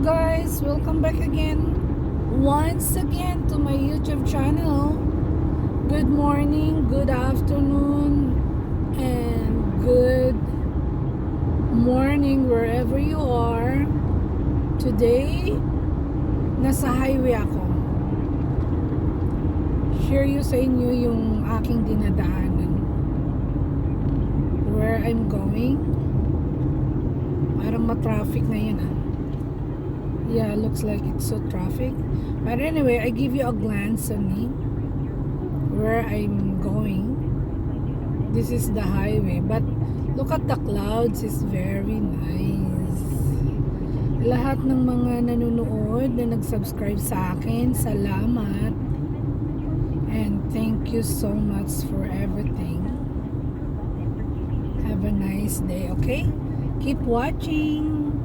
guys, welcome back again once again to my YouTube channel. Good morning, good afternoon, and good morning wherever you are. Today, nasa highway ako. Share you sa inyo yung aking dinadaanan. Where I'm going. Parang ma-traffic na yun Yeah, looks like it's so traffic. But anyway, I give you a glance on me. Where I'm going. This is the highway. But look at the clouds. It's very nice. Lahat ng mga nanonood na nag-subscribe sa akin, salamat. And thank you so much for everything. Have a nice day, okay? Keep watching.